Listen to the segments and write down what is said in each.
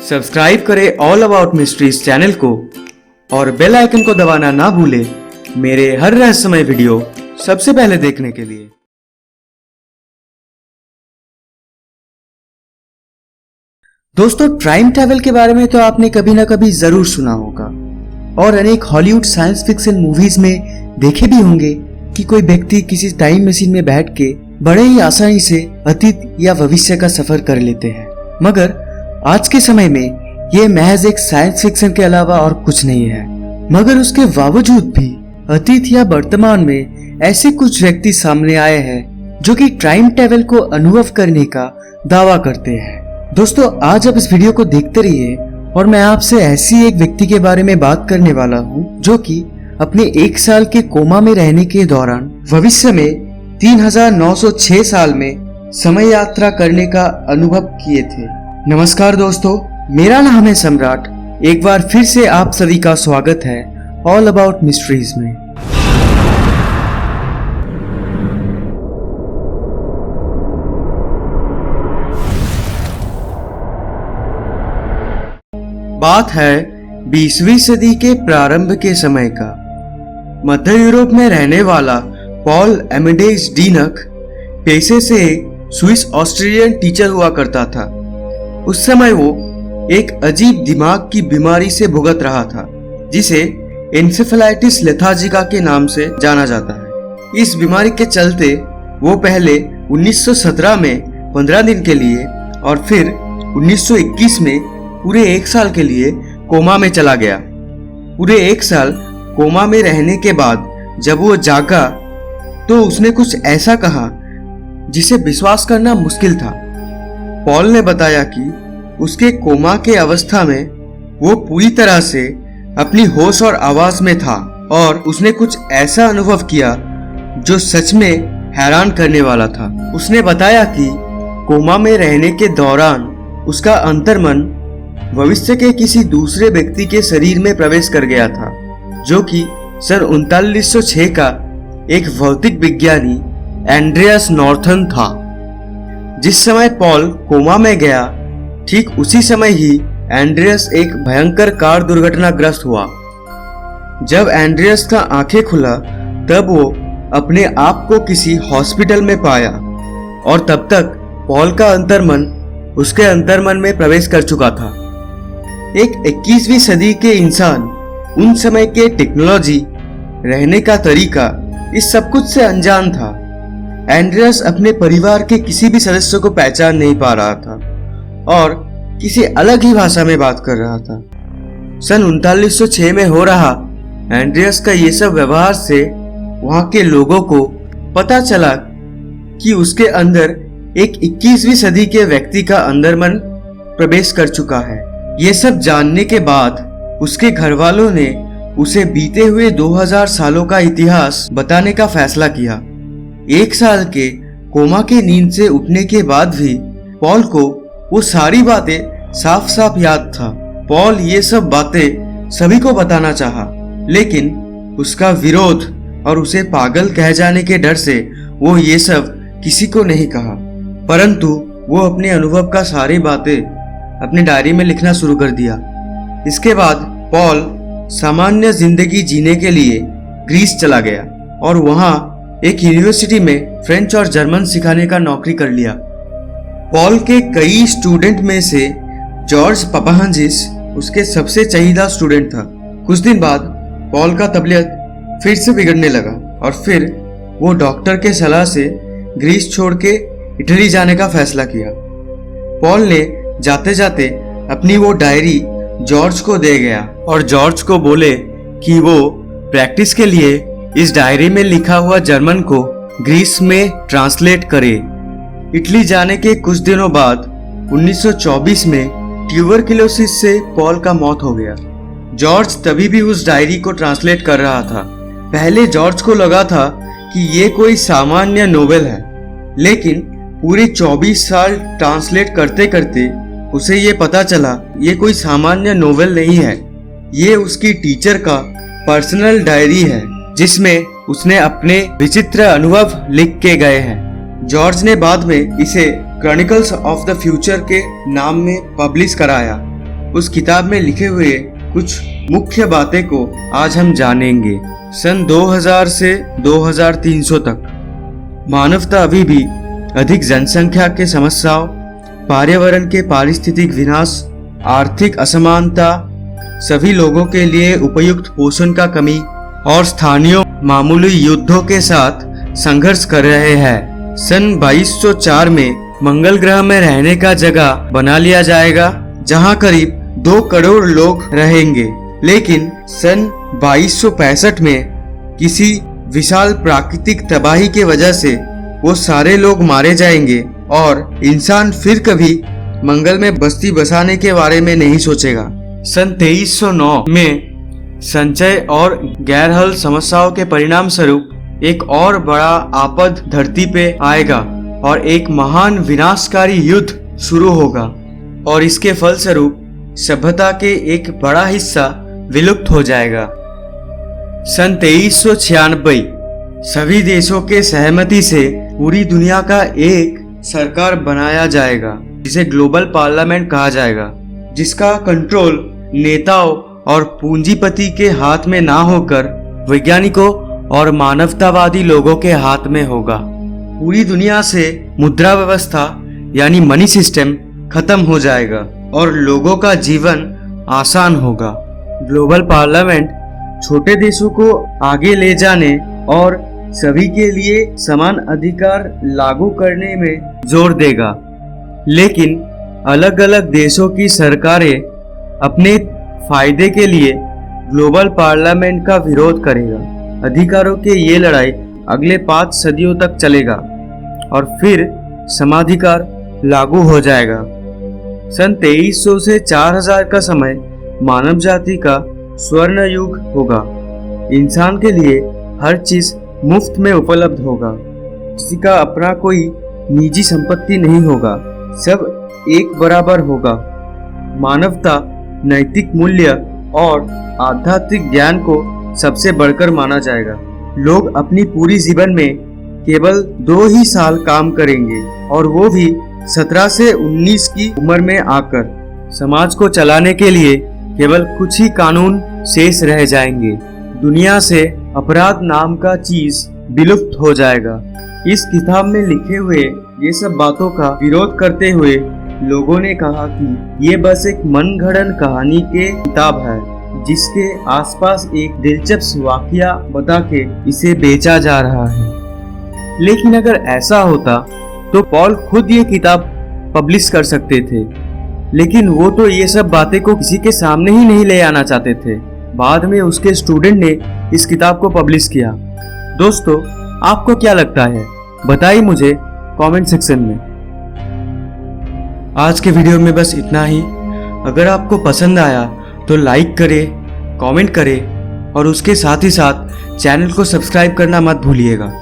Subscribe करें all about mysteries channel को और बेल आइकन को दबाना ना भूलें मेरे हर रहस्यमय वीडियो सबसे पहले देखने के लिए। दोस्तों, टाइम ट्रैवल के बारे में तो आपने कभी ना कभी जरूर सुना होगा और अनेक हॉलीवुड साइंस फिक्शन मूवीज में देखे भी होंगे कि कोई व्यक्ति किसी टाइम मशीन में बैठ के बड़े ही आसानी से अतीत या भविष्य का सफर कर लेते हैं। मगर आज के समय में ये महज एक साइंस फिक्शन के अलावा और कुछ नहीं है। मगर उसके बावजूद भी अतीत या वर्तमान में ऐसे कुछ व्यक्ति सामने आए हैं जो कि टाइम ट्रैवल को अनुभव करने का दावा करते हैं। दोस्तों, आज आप इस वीडियो को देखते रहिए और मैं आपसे ऐसी एक व्यक्ति के बारे में बात करने वाला हूँ जो कि अपने 1 साल के कोमा में रहने के दौरान भविष्य में 3906 साल में समय यात्रा करने का अनुभव किए थे। नमस्कार दोस्तों, मेरा नाम है सम्राट। एक बार फिर से आप सभी का स्वागत है ऑल अबाउट मिस्ट्रीज में। बात है 20वीं सदी के प्रारंभ के समय का। मध्य यूरोप में रहने वाला पॉल एमेडेस डीनक पेशे से स्विस ऑस्ट्रेलियन टीचर हुआ करता था। उस समय वो एक अजीब दिमाग की बीमारी से भुगत रहा था जिसे एन्सेफेलाइटिस लेथार्जिका के नाम से जाना जाता है। इस बीमारी के चलते वो पहले 1917 में 15 दिन के लिए और फिर 1921 में पूरे 1 साल के लिए कोमा में चला गया। पूरे 1 साल कोमा में रहने के बाद जब वो जागा तो उसने कुछ ऐसा कहा जिसे विश्वास करना मुश्किल था। पॉल ने बताया कि उसके कोमा के अवस्था में वो पूरी तरह से अपनी होश और आवाज में था और उसने कुछ ऐसा अनुभव किया जो सच में हैरान करने वाला था। उसने बताया कि कोमा में रहने के दौरान उसका अंतर्मन भविष्य के किसी दूसरे व्यक्ति के शरीर में प्रवेश कर गया था जो कि सन 3906 का एक भौतिक विज्ञानी एंड्रियास नॉर्थन था। जिस समय पॉल कोमा में गया ठीक उसी समय ही एंड्रियास एक भयंकर कार दुर्घटनाग्रस्त हुआ। जब एंड्रियास का आंखें खुला तब वो अपने आप को किसी हॉस्पिटल में पाया और तब तक पॉल का अंतर्मन उसके अंतर्मन में प्रवेश कर चुका था। एक 21वीं सदी के इंसान उन समय के टेक्नोलॉजी, रहने का तरीका, इस सब कुछ से अनजान था। एंड्रियास अपने परिवार के किसी भी सदस्य को पहचान नहीं पा रहा था और किसी अलग ही भाषा में बात कर रहा था। सन 3906 में हो रहा एंड्रियास का ये सब व्यवहार से वहां के लोगों को पता चला कि उसके अंदर एक 21वीं सदी के व्यक्ति का अंतर्मन प्रवेश कर चुका है। ये सब जानने के बाद उसके घर वालों ने उसे बीते हुए 2000 सालों का इतिहास बताने का फैसला किया। 1 साल के कोमा के नींद से उठने के बाद भी पॉल को वो सारी बातें साफ साफ याद था। पॉल ये सब बातें सभी को बताना चाहा, लेकिन उसका विरोध और उसे पागल कह जाने के डर से वो ये सब किसी को नहीं कहा। परंतु वो अपने अनुभव का सारी बातें अपनी डायरी में लिखना शुरू कर दिया। इसके बाद पॉल सामान्य जिंदगी जीने के लिए ग्रीस चला गया और वहां एक यूनिवर्सिटी में फ्रेंच और जर्मन सिखाने का नौकरी कर लिया। पॉल के कई स्टूडेंट में से जॉर्ज पापाहांजिस उसके सबसे चहीदा स्टूडेंट था। कुछ दिन बाद पॉल का तबीयत फिर से बिगड़ने लगा और फिर वो डॉक्टर के सलाह से ग्रीस छोड़ के इटली जाने का फैसला किया। पॉल ने जाते जाते अपनी वो डायरी जॉर्ज को दे गया और जॉर्ज को बोले कि वो प्रैक्टिस के लिए इस डायरी में लिखा हुआ जर्मन को ग्रीस में ट्रांसलेट करे। इटली जाने के कुछ दिनों बाद 1924 में ट्यूबरक्लोसिस से पॉल का मौत हो गया। जॉर्ज तभी भी उस डायरी को ट्रांसलेट कर रहा था। पहले जॉर्ज को लगा था कि ये कोई सामान्य नोवेल है, लेकिन पूरे 24 साल ट्रांसलेट करते करते उसे ये पता चला ये कोई सामान्य नोवेल नहीं है, ये उसकी टीचर का पर्सनल डायरी है जिसमें उसने अपने विचित्र अनुभव लिख के गए हैं। जॉर्ज ने बाद में इसे क्रॉनिकल्स ऑफ द फ्यूचर के नाम में पब्लिश कराया उस किताब में लिखे हुए कुछ मुख्य बातें को आज हम जानेंगे। सन 2000 से 2300 तक मानवता अभी भी अधिक जनसंख्या के समस्याओं, पर्यावरण के पारिस्थितिक विनाश, आर्थिक असमानता, सभी लोगों के लिए उपयुक्त पोषण का कमी और स्थानीय मामूली युद्धों के साथ संघर्ष कर रहे हैं। सन 2204 में मंगल ग्रह में रहने का जगह बना लिया जाएगा, जहां करीब 2 करोड़ लोग रहेंगे। लेकिन सन 2265 में किसी विशाल प्राकृतिक तबाही की वजह से वो सारे लोग मारे जाएंगे और इंसान फिर कभी मंगल में बस्ती बसाने के बारे में नहीं सोचेगा। सन 2309 में संचय और गैरहल समस्याओं के परिणाम स्वरूप एक और बड़ा आपद धरती पे आएगा और एक महान विनाशकारी युद्ध शुरू होगा और इसके फलस्वरूप सभ्यता के एक बड़ा हिस्सा विलुप्त हो जाएगा। सन 2396 सभी देशों के सहमति से पूरी दुनिया का एक सरकार बनाया जाएगा, जिसे ग्लोबल पार्लियामेंट कहा जाएगा, जिसका कंट्रोल नेताओं और पूंजीपति के हाथ में ना होकर वैज्ञानिकों और मानवतावादी लोगों के हाथ में होगा। पूरी दुनिया से मुद्रा व्यवस्था यानी मनी सिस्टम खत्म हो जाएगा और लोगों का जीवन आसान होगा। ग्लोबल पार्लियामेंट छोटे देशों को आगे ले जाने और सभी के लिए समान अधिकार लागू करने में जोर देगा, लेकिन अलग अलग देशों की सरकारें अपने फायदे के लिए ग्लोबल पार्लियामेंट का विरोध करेगा। अधिकारों के ये लड़ाई अगले 5 सदियों तक चलेगा और फिर समाधिकार लागू हो जाएगा। सन 2300 से 4000 का समय मानव जाति का स्वर्ण युग होगा। इंसान के लिए हर चीज मुफ्त में उपलब्ध होगा, किसी का अपना कोई निजी संपत्ति नहीं होगा, सब एक बराबर होगा। मानवता नैतिक मूल्य और आध्यात्मिक ज्ञान को सबसे बढ़कर माना जाएगा। लोग अपनी पूरी जीवन में केवल 2 ही साल काम करेंगे और वो भी 17 से 19 की उम्र में आकर। समाज को चलाने के लिए केवल कुछ ही कानून शेष रह जाएंगे। दुनिया से अपराध नाम का चीज विलुप्त हो जाएगा। इस किताब में लिखे हुए ये सब बातों का विरोध करते हुए लोगों ने कहा कि ये बस एक मनगढ़ंत कहानी के किताब है, जिसके आसपास एक दिलचस्प वाकया बता के इसे बेचा जा रहा है। लेकिन अगर ऐसा होता तो पॉल खुद ये किताब पब्लिश कर सकते थे, लेकिन वो तो ये सब बातें को किसी के सामने ही नहीं ले आना चाहते थे। बाद में उसके स्टूडेंट ने इस किताब को पब्लिश किया। दोस्तों, आपको क्या लगता है? बताइए मुझे कमेंट सेक्शन में। आज के वीडियो में बस इतना ही। अगर आपको पसंद आया तो लाइक करें, कमेंट करें और उसके साथ ही साथ चैनल को सब्सक्राइब करना मत भूलिएगा।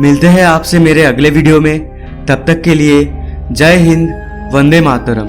मिलते हैं आपसे मेरे अगले वीडियो में। तब तक के लिए जय हिंद, वंदे मातरम।